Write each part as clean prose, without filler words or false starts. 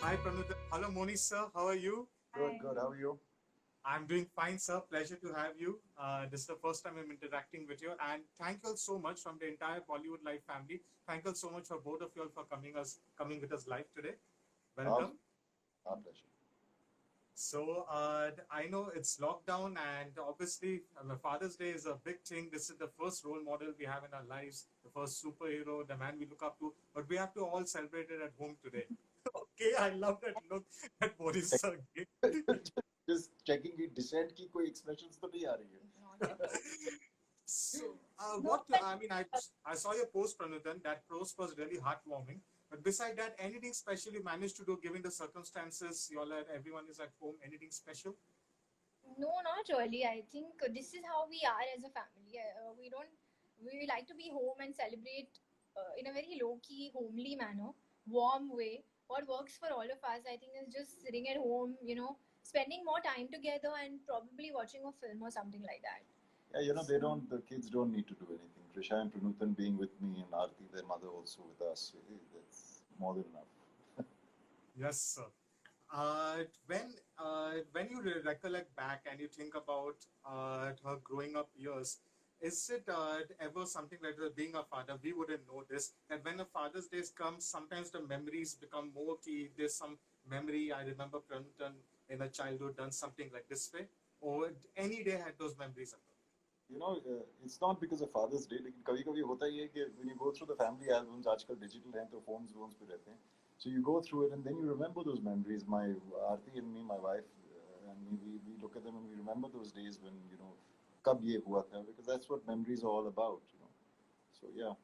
Hi, Pranuta. Hello, Moni sir. How are you? Good, good. How are you? I'm doing fine, sir. Pleasure to have you. This is the first time I'm interacting with you, and thank you all so much from the entire Bollywood Live family. Thank you all so much for both of you all for coming with us live today. Our, Welcome. our pleasure. So I know it's lockdown, and obviously Father's Day is a big thing. This is the first role model we have in our lives, the first superhero, the man we look up to. But we have to all celebrate it at home today. Okay, I love that look that Boris sir gave. Just checking the descent की कोई expressions तो नहीं आ रही है. Not at all. So, No, what I mean, I saw your post, Pranutan. That post was really heartwarming. But beside that, anything special you managed to do given the circumstances? You all are, everyone is at home. Anything special? no, not really. I think this is how we are as a family. We like to be home and celebrate in a very low key, homely manner, warm way. What works for all of us, I think, is just sitting at home, spending more time together and probably watching a film or something like that. Yeah, the kids don't need to do anything. Trisha and Pranutan being with me and Aarti, their mother, also with us. That's more than enough. Yes, sir. When you recollect back and you think about her growing up years, is it ever something that being a father, we wouldn't know this, that when a Father's Day comes, sometimes the memories become more key. There's some memory, I remember Pranutan in a childhood done something like this way, or any day had those memories. It's not because of Father's Day, लेकिन कभी-कभी होता ही है कि when you go through the family albums, आजकल digital हैं तो phones पे रहते हैं. So you go through it and then you remember those memories. My Aarti and me, my wife, and me, we look at them and we remember those days when, कब ये हुआ था, because that's what memories are all about. So yeah.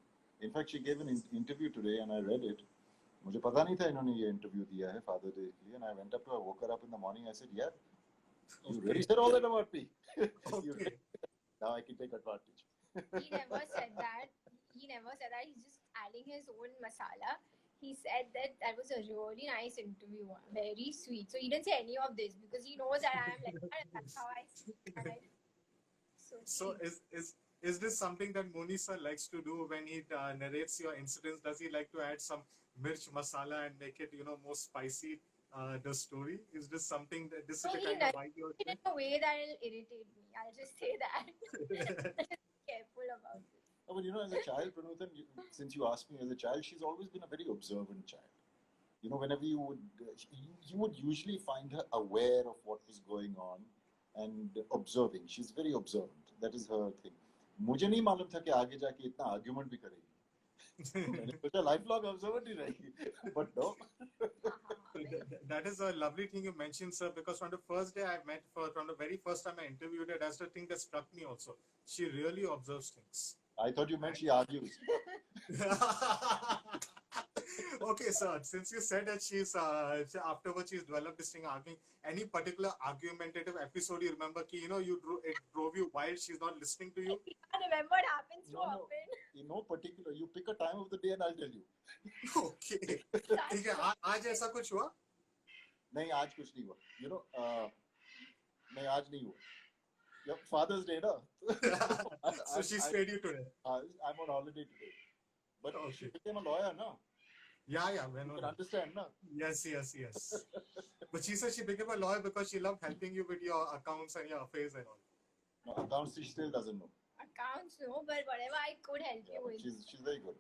In fact, she gave an interview today and I read it. मुझे पता नहीं था इन्होंने ये interview दिया है Father Day के लिए, and I went up to her, woke her up in the morning. I said, "Yeah, you really said all that about me. Okay. Now I can take advantage." He never said that. He never said that. He's just adding his own masala. He said that that was a really nice interview, very sweet. So he didn't say any of this because he knows that I am like that, and that's how I speak. And I so So sweet. is this something that Moni sir likes to do when he narrates your incidents? Does he like to add some mirch masala and make it more spicy? The story, is this something that this is So the he kind of does vibe you're it in saying? a way that will irritate me. I'll just say that. Just be careful about this. No, but as a child, Pranutan, since you asked me, as a child, she's always been a very observant child. Whenever you would usually find her aware of what was going on and observing. She's very observant. That is her thing. मुझे नहीं मालूम था कि आगे जाके इतना argument भी करेगी. मैंने सोचा लाइफ लॉन्ग ऑब्जर्वेंट ही रहेगी. But no. That is a lovely thing you mentioned, sir, because from the first day I met her, from the very first time I interviewed her, that's the thing that struck me also. She really observes things. I thought you meant And she argues. okay, sir. Since you said that afterwards she's developed this thing arguing, any particular argumentative episode you remember? It drove you wild. She's not listening to I you. can't remember. It happens so No, no. often. In no particular. You pick a time of the day and I'll tell you. Okay. ठीक है. आज ऐसा कुछ हुआ? नहीं आज कुछ नहीं हुआ. नहीं आज नहीं हुआ. Your Father's Day, no? So she spared you today. I'm on holiday today. But she Okay. became a lawyer, no? Yeah. You When can understand, no? Yes. But she said she became a lawyer because she loved helping you with your accounts and your affairs and all. No, accounts she still doesn't know. Accounts, no, but whatever I could help Yeah, you but with. she's very good.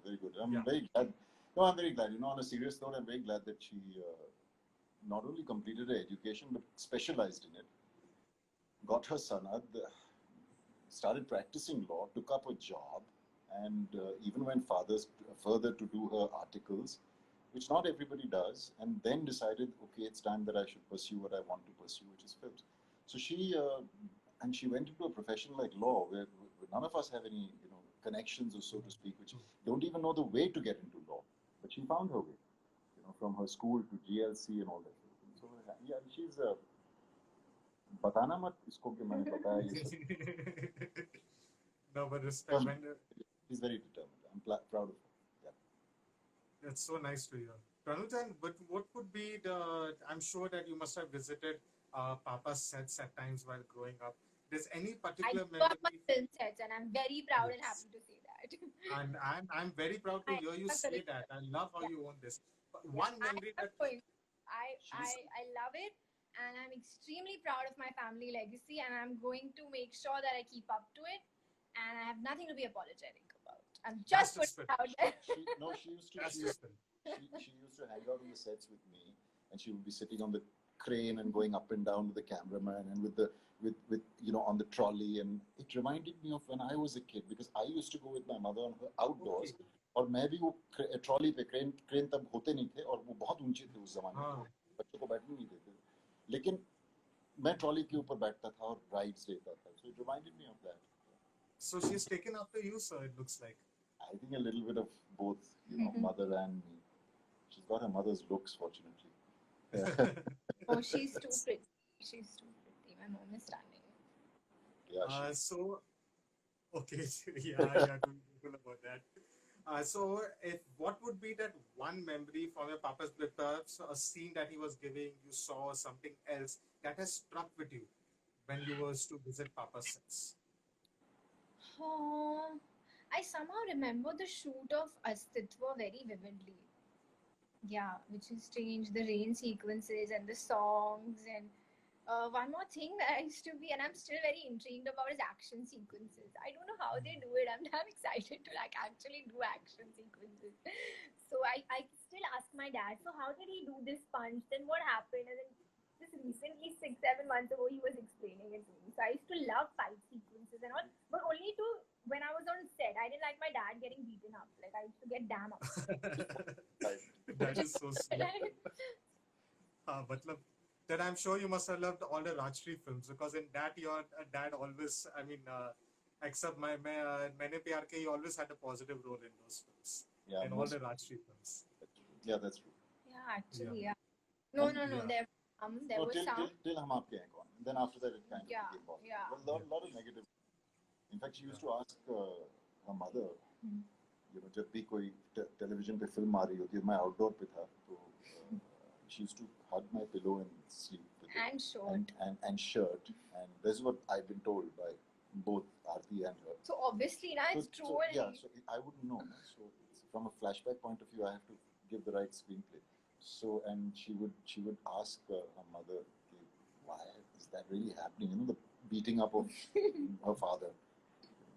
Very good. I'm Yeah. very glad. No, I'm very glad. On a serious note, I'm very glad that she not only completed her education but specialized in it. Got her sanad, started practicing law, took up a job, and even went further to do her articles, which not everybody does, and then decided, okay, it's time that I should pursue what I want to pursue, which is films. So she went into a profession like law, where none of us have any, connections or so to speak, which don't even know the way to get into law. But she found her way, from her school to GLC and all that. So yeah, she's बताना मत इसको कि मैंने बताया ये सब. No, but respect. She's very determined. I'm proud of her. Yeah. That's so nice to hear. Pranujan, but what would be the? I'm sure that you must have visited Papa's sets at times while growing up. There's any I particular got my memory? film sets, and I'm very proud and Yes. happy to say that. And I'm very proud to I hear you have a say collection. that. I love how Yeah, you own this. yeah. One I memory am that going. I love it, and I'm extremely proud of my family legacy, and I'm going to make sure that I keep up to it, and I have nothing to be apologetic about. I'm That's just the putting spirit. it out there. She used to That's she, the spirit. she used to hang out on the sets with me, and she would be sitting on the crane and going up and down with the cameraman and with on the trolley, and it reminded me of when I was a kid, because I used to go with my mother on her outdoors. Okay. और मैं भी वो trolley पे crane crane तब होते नहीं थे, और वो बहुत ऊंचे थे उस जमाने में, हाँ. बच्चों को बैठने नहीं देते थे, लेकिन मैं ट्रॉली के ऊपर बैठता था और राइड्स लेता था. So it reminded me of that. So she's taken after you, sir, it looks like. I think a little bit of both, mother and me. She's got her mother's looks, fortunately. Oh, she's too pretty. She's too pretty. My mom is stunning. Yeah, So, okay, yeah, don't be careful about that. So, if what would be that one memory from your papa's birth, perhaps a scene that he was giving, you saw something else that has struck with you when you was to visit Papa's sets? Oh, I somehow remember the shoot of Astitva very vividly. Yeah, which is strange. The rain sequences and the songs, and one more thing that I used to be, and I'm still very intrigued about, is action sequences. I don't know how they do it. I'm excited to like actually do action sequences. So I still ask my dad, so how did he do this punch? Then what happened? And then just recently, 6-7 months ago, he was explaining it to me. So I used to love fight sequences and all, but only to when I was on set. I didn't like my dad getting beaten up. Like I used to get damn upset. That is so sweet. Matlab, then I'm sure you must have loved all the Rajshri films, because in that your dad always, except Maine Pyar Ke, he always had a positive role in those films, yeah, in all the Rajshri films. yeah, that's true. Yeah, actually, yeah. No. Yeah. There was some. Till Hum Aapke Hain Kaun. Then after that, it kind of Yeah, became positive. yeah. Well, lot of negative. In fact, she used to ask her mother, जब भी कोई television पे film आ रही होती है, मैं outdoor पे था, तो she used to hug my pillow and sleep with it. And shirt. And shirt. And this is what I've been told by both Aarti and her. So obviously, now it's true. So I wouldn't know. So from a flashback point of view, I have to give the right screenplay. So, and she would ask her mother, why is that really happening? The beating up of her father.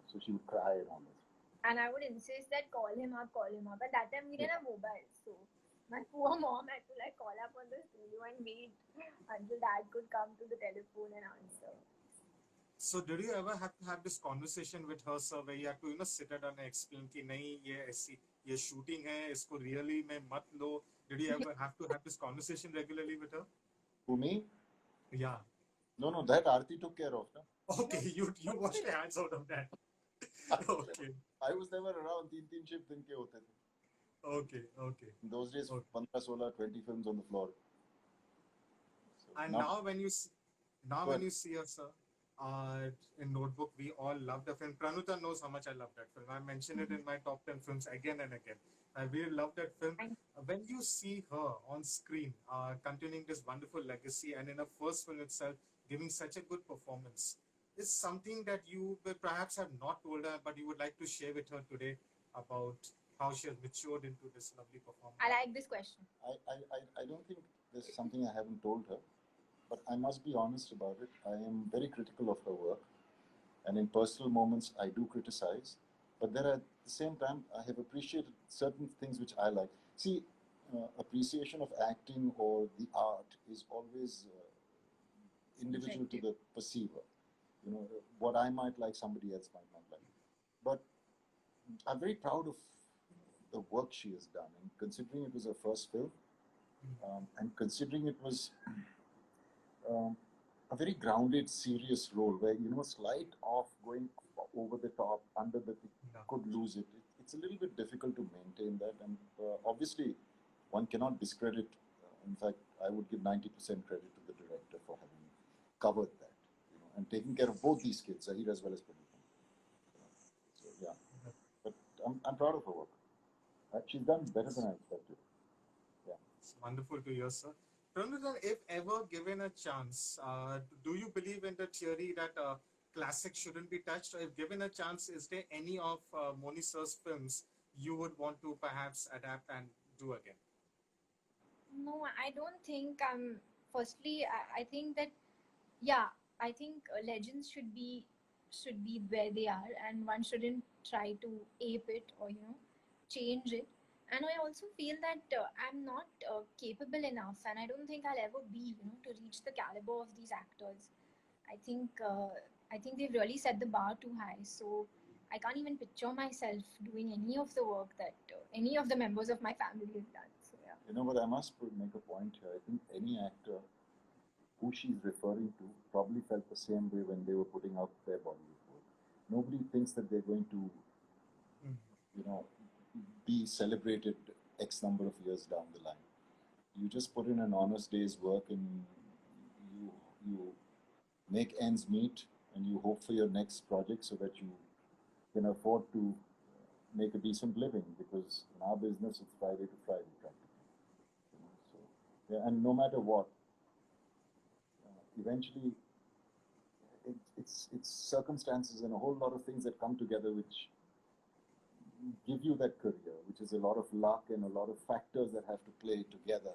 So she would cry and all this. And I would insist that call him up. But that time we didn't have mobile, so my poor mom had to like call up on the studio and wait until dad could come to the telephone and answer. So did you ever have to have this conversation with her, sir, where you have to sit down and explain कि नहीं ये shooting है, इसको really में मत लो? Did you ever have to have this conversation regularly with her? Who, me? Yeah. No, that Aarti took care of. No? Okay, you washed your hands out of that. Okay. I was never around. 3 shift दिन के होते थे. Okay. In those days, Okay. 15, 16, 20 films on the floor. So And now when you see her, sir, in Notebook, we all love the film. Pranuta knows how much I love that film. I mentioned it in my top 10 films again and again. I really love that film. When you see her on screen, continuing this wonderful legacy, and in her first film itself, giving such a good performance, is something that you will perhaps have not told her, but you would like to share with her today about how she has matured into this lovely performance. I like this question. I don't think there's something I haven't told her, but I must be honest about it. I am very critical of her work, and in personal moments I do criticize, but then at the same time I have appreciated certain things which I like. See, appreciation of acting or the art is always individual to the perceiver. What I might like, somebody else might not like. But I'm very proud of the work she has done, and considering it was her first film, and considering it was a very grounded, serious role where, slight off, going over the top, under the could lose it. It's a little bit difficult to maintain that, and obviously one cannot discredit. In fact, I would give 90% credit to the director for having covered that, and taking care of both these kids, Zahir as well as Pranuta. So yeah, but I'm proud of her work. She's done better than I expected. Yeah, it's wonderful to hear, sir. Pranuta, if ever given a chance, do you believe in the theory that classics shouldn't be touched? Or if given a chance, is there any of Moni sir's films you would want to perhaps adapt and do again? No, I don't think I'm. Firstly, I think that yeah, I think legends should be where they are, and one shouldn't try to ape it or change it. And I also feel that I'm not capable enough, and I don't think I'll ever be to reach the caliber of these actors. I think uh, I think they've really set the bar too high. So I can't even picture myself doing any of the work that any of the members of my family have done. So yeah. You know, but I must make a point here. I think any actor who she's referring to probably felt the same way when they were putting out their Bollywood work. Nobody thinks that they're going to, you know, be celebrated X number of years down the line. You just put in an honest day's work and you make ends meet and you hope for your next project so that you can afford to make a decent living, because in our business it's Friday to Friday practically. So yeah, and no matter what, eventually it's circumstances and a whole lot of things that come together which give you that career, which is a lot of luck and a lot of factors that have to play together,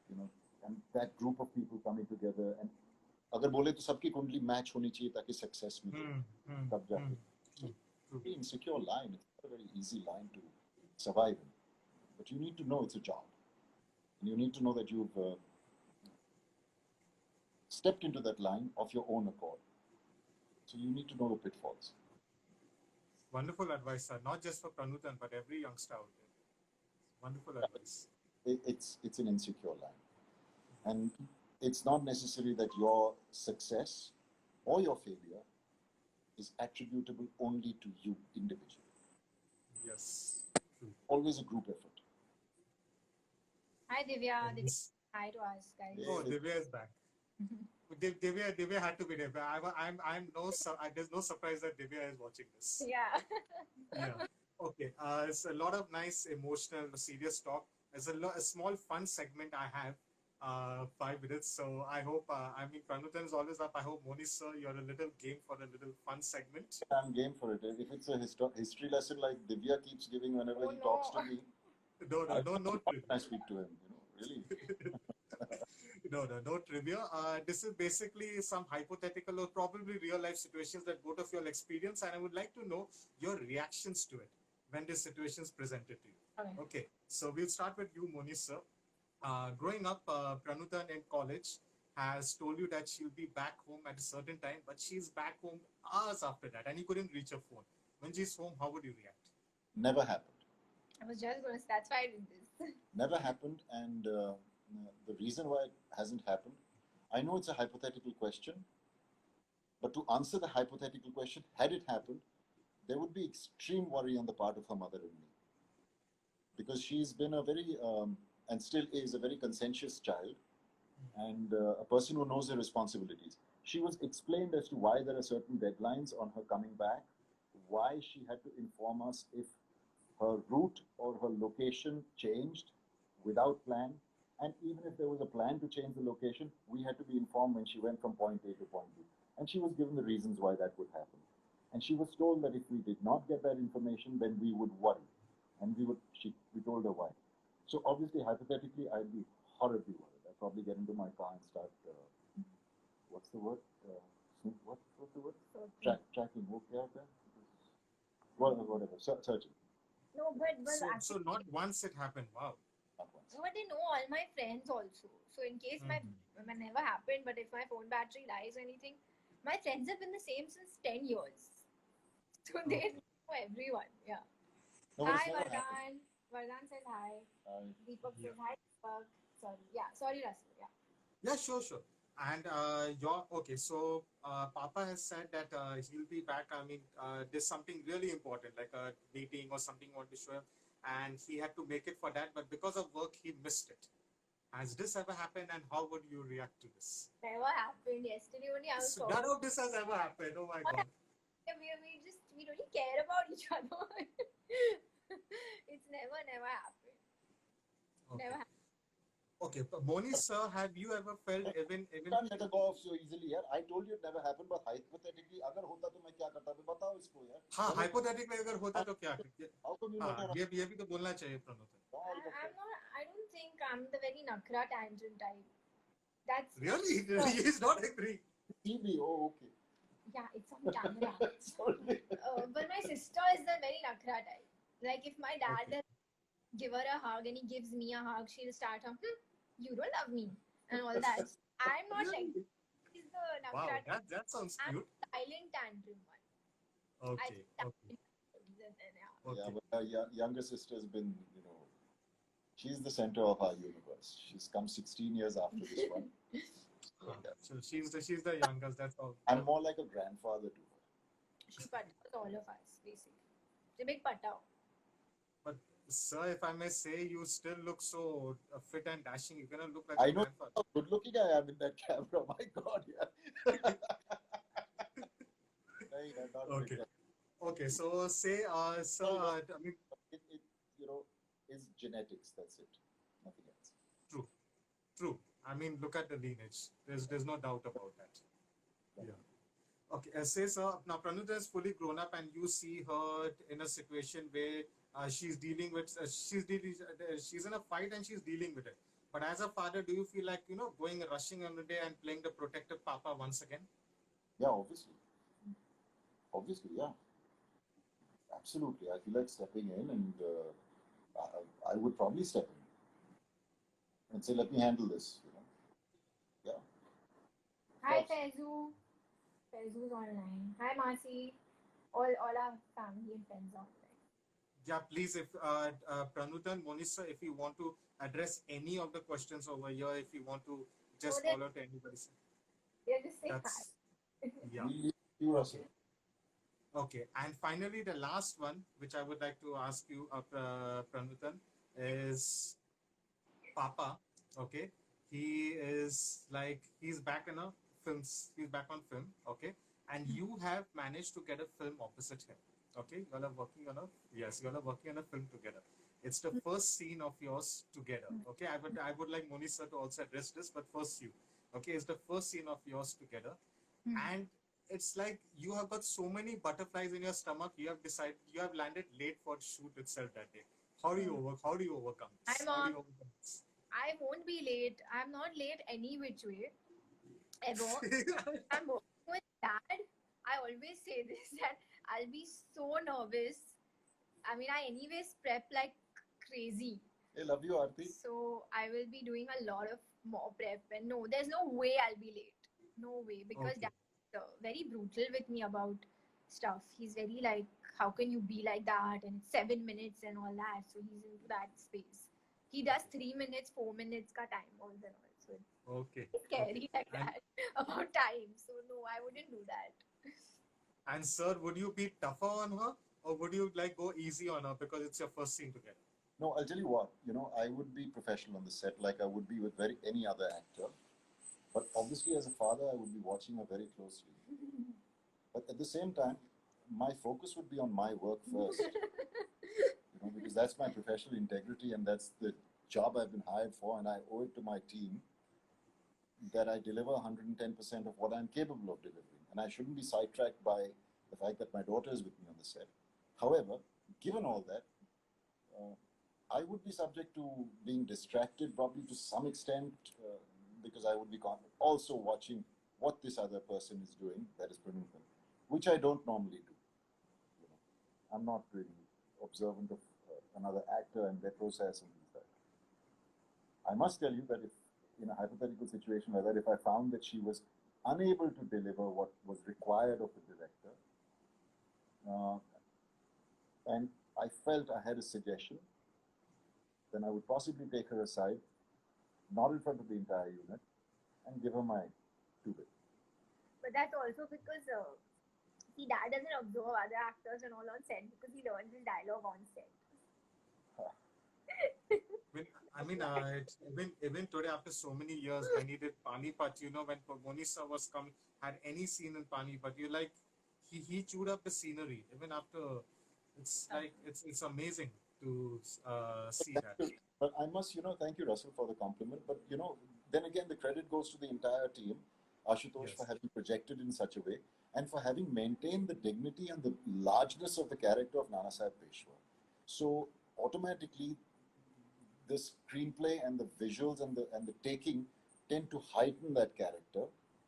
you know, and that group of people coming together. And अगर बोले तो सबकी कुंडली match होनी चाहिए ताकि success मिले तब जाके. So very insecure line. It's not a very easy line to survive in, but you need to know it's a job, and you need to know that you've stepped into that line of your own accord. So you need to know the pitfalls. Wonderful advice, sir. Not just for Pranutan, but every youngster out there. Wonderful advice. It's an insecure line, and it's not necessary that your success or your failure is attributable only to you individually. Yes. True. Always a group effort. Hi Divya. And Divya, hi to us guys. Yeah. oh, Divya is back. Divya had to be there. I'm no. There's no surprise that Divya is watching this. Yeah. Yeah. Okay. It's a lot of nice, emotional, serious talk. There's a small fun segment I have. 5 minutes. So I hope. I mean, Pranutan is always up. I hope Moni sir, you're a little game for a little fun segment. I'm game for it. If it's a history lesson like Divya keeps giving whenever Oh, he talks to no. me, No, I speak to him. Really. No trivia. This is basically some hypothetical or probably real life situations that both of you all experience, and I would like to know your reactions to it when this situation is presented to you. Okay, so we'll start with you, Moni sir. Growing up, Pranutan in college has told you that she'll be back home at a certain time, but she's back home hours after that, and you couldn't reach her phone. When she's home, how would you react? Never happened. I was just gonna. That's why I did this. Never happened, and the reason why it hasn't happened, I know it's a hypothetical question, but to answer the hypothetical question, had it happened, there would be extreme worry on the part of her mother and me, because she's been a very and still is a very conscientious child, and a person who knows her responsibilities. She was explained as to why there are certain deadlines on her coming back, why she had to inform us if her route or her location changed without plan, and even if there was a plan to change the location, we had to be informed when she went from point A to point B. And she was given the reasons why that would happen. And she was told that if we did not get that information, then we would worry. And we told her why. So obviously, hypothetically, I'd be horribly worried. I'd probably get into my car and start, what's the word? What's the word? Tracking. Whatever. Searching. No, but So not once it happened. Wow. Not once. no, but they know all my friends also. So in case my never happened, but if my phone battery dies or anything, my friends have been the same since 10 years. So they know everyone. Yeah. No, but it's Hi never happened. Vardhan says hi. I- Deepak says hi. Deepak. Sorry. Yeah. Sorry, Russell. Yeah. Yeah, sure. And okay. So Papa has said that he'll be back. I mean, there's something really important, like a meeting or something you want to show him, and he had to make it for that. But because of work, he missed it. Has this ever happened, and how would you react to this? Never happened. Yesterday only I was So none of this has ever happened. Oh my God. we really care about each other. It's never happened. Okay. Never happened. Okay, but Moni sir, have you ever felt even Can't let her go off so easily, यार. I told you it never happened, but hypothetically, अगर होता तो मैं क्या करता? अभी बताओ इसको यार. हाँ चलो. हाइपोथेटिकली अगर होता तो क्या How come you हाँ never? ये भी तो बोलना चाहिए प्रणोतन. All the I'm not. I don't think I'm the very nakra tangent type. That's Really? No. He is not agreeing. TV. Oh, okay. Yeah, it's on camera. Sorry. But my sister is the very nakra type. Like if my dad Okay. will give her a hug and he gives me a hug, she'll start you don't love me and all that. I'm not like Really? she's the Wow, nakra type. that sounds I'm cute. the silent tantrum one. I Okay, think okay, yeah. Yeah, okay. but her younger sister's been, she's the center of our universe. She's come 16 years after this one. So, Huh. yeah. So she's the youngest. That's all. I'm more like a grandfather to her. She pattaos all of us, basically. She's a big patao. But sir, if I may say, you still look so fit and dashing. You're gonna look like I a know grandfather. how good looking I am in that camera. My God, yeah. Hey, I'm not Okay. big. Okay, so say, sir, No, I mean, it, is genetics. That's it. Nothing else. true, true. I mean, look at the lineage. There's no doubt about that. Yeah. Okay, say sir, now Pranuta is fully grown up, and you see her in a situation where she's dealing with she's in a fight and she's dealing with it. But as a father, do you feel like going rushing on the day and playing the protective papa once again? Yeah, obviously. Obviously, yeah. Absolutely. I feel like stepping in, and I would probably step in and say, "Let me handle this." Yeah. Hi, Of course. Faizu. Faizu's online. Hi, Masi. All our family and friends are online. Yeah, please, if Pranuta and Monisa, if you want to address any of the questions over here, if you want to So just follow to anybody, they're just saying that's hi. yeah. We leave you, Russell. Okay. Okay, and finally, the last one, which I would like to ask you, Pranutan, is Papa. Okay, he is like he's back in a films. He's back on film. Okay, and you have managed to get a film opposite him. Okay, you all are working on a yes, you all are working on a film together. It's the first scene of yours together. Okay, I would like Monisa to also address this, but first you. Okay, it's the first scene of yours together, and it's like you have got so many butterflies in your stomach. You have landed late for shoot itself that day. How do you overcome Hi, this? How do Mom. you overcome this? I won't be late. I'm not late any which way, ever. I'm working with dad. I always say this that I'll be so nervous. I mean, I anyways prep like crazy. Hey, love you, Aarti. So I will be doing a lot of more prep. And no, there's no way I'll be late. No way. Because Okay. dad's very brutal with me about stuff. He's very like, how can you be like that? And it's 7 minutes and all that. So he's into that space. He does 3 minutes, 4 minutes ka time more than all. So Okay. it's scary like And that about time. So no, I wouldn't do that. and sir, would you be tougher on her, or would you like go easy on her because it's your first scene together? No, I'll tell you what. I would be professional on the set, like I would be with any other actor. But obviously, as a father, I would be watching her very closely. But at the same time, my focus would be on my work first. Because that's my professional integrity, and that's the job I've been hired for, and I owe it to my team that I deliver 110% of what I'm capable of delivering. And I shouldn't be sidetracked by the fact that my daughter is with me on the set. However, given all that, I would be subject to being distracted probably to some extent because I would be also watching what this other person is doing, that is Pranutan, which I don't normally do. I'm not really observant of another actor and their process and things like that. I must tell you that if in a hypothetical situation like that, if I found that she was unable to deliver what was required of the director, and I felt I had a suggestion, then I would possibly take her aside, not in front of the entire unit, and give her my two-bit. But that's also because see, dad doesn't observe other actors and all on set because he learns his dialogue on set. Even today, after so many years, when he did Panipat, when Monisa was coming, had any scene in Panipat, you like, he chewed up the scenery. Even after, it's like, it's amazing to see that. But I must, thank you, Russell, for the compliment. But, then again, the credit goes to the entire team, Ashutosh, Yes. for having projected in such a way and for having maintained the dignity and the largeness of the character of Nanasaheb Peshwa. So, automatically, the screenplay and the visuals and the taking tend to heighten that character,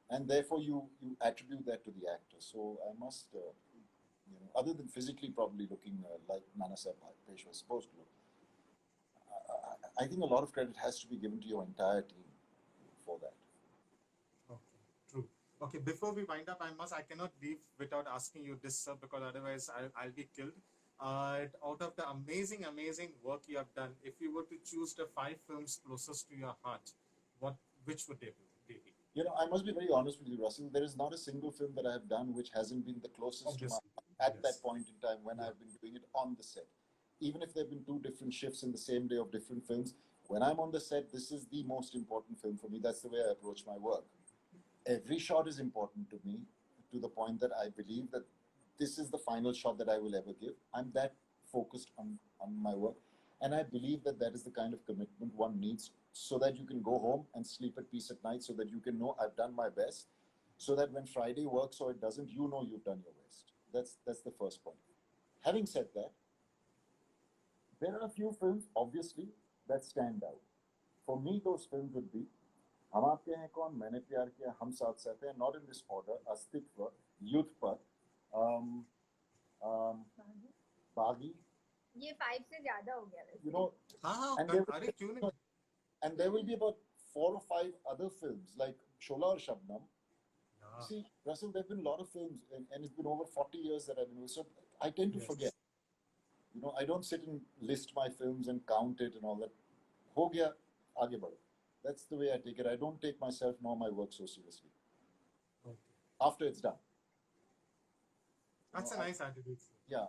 and therefore you attribute that to the actor. So I must, other than physically probably looking like Nanasaheb Peshwa was supposed to look, I think a lot of credit has to be given to your entire team for that. Okay, true. Okay, before we wind up, I cannot leave without asking you this, sir, because otherwise I'll be killed. Out of the amazing work you have done, if you were to choose the 5 films closest to your heart, which would they be? I must be very honest with you, Russell. There is not a single film that I have done which hasn't been the closest to my Obviously, at yes. that point in time when Yeah. I've been doing it on the set. Even if there have been 2 different shifts in the same day of different films, when I'm on the set, this is the most important film for me. That's the way I approach my work. Every shot is important to me, to the point that I believe that this is the final shot that I will ever give. I'm that focused on my work. And I believe that that is the kind of commitment one needs so that you can go home and sleep at peace at night, so that you can know I've done my best, so that when Friday works or it doesn't, you know you've done your best. That's the first point. Having said that, there are a few films, obviously, that stand out. For me, those films would be हम आपके हैं कौन, मैंने प्यार किया, हम साथ साथ हैं, not in this order, अस्तित्व, युद्धपथ, बागी, ये 5 से ज्यादा हो गया वैसे. हाँ, and there अरे क्यों नहीं? and there will be about 4 or 5 other films like Shola or Shabnam. Yeah. See, Russell, there have been a lot of films, and it's been over 40 years that I've been with, so I tend to Yes. forget. I don't sit and list my films and count it and all that. Ho gaya, aage badho. That's the way I take it. I don't take myself nor my work so seriously. Okay. After it's done. That's a nice attitude, sir. Yeah.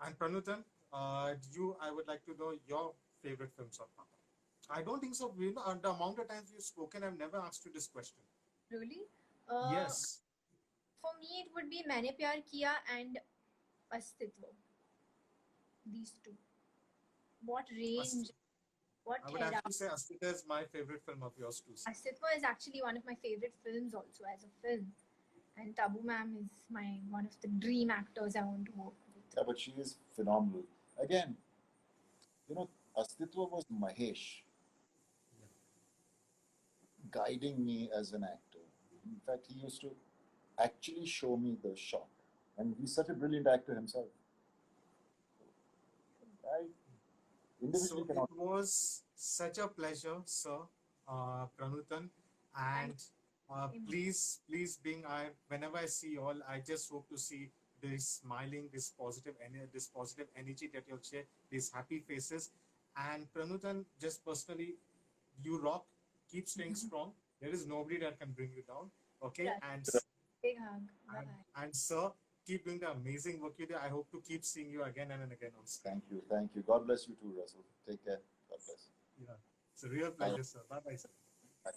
And Pranutan, I would like to know your favorite films of Papa. I don't think so. The amount of times we've spoken, I've never asked you this question. Really? Yes. For me, it would be मैंने प्यार किया and अस्तित्व. These 2. What range? What I would era? actually say Astita is my favorite film of yours too. sir. Astitwa is actually one of my favorite films also as a film. And Tabu ma'am is one of the dream actors I want to work with. Yeah, but she is phenomenal. Again, Astitwa was Mahesh guiding me as an actor. In fact, he used to actually show me the shot. And he's such a brilliant actor himself. I individually So cannot. it was such a pleasure, sir, Pranutan, and please, being whenever I see you all, I just hope to see this smiling, this positive energy that you'll share, these happy faces. And Pranutan, just personally, you rock. Keep staying strong. There is nobody that can bring you down. Okay, Yeah. and Big hug. Bye-bye. and sir, keep doing the amazing work you do. I hope to keep seeing you again and again on screen. Thank you. God bless you too, Russell. Take care. God bless. Yeah, it's a real pleasure, sir. Bye bye, sir. Bye.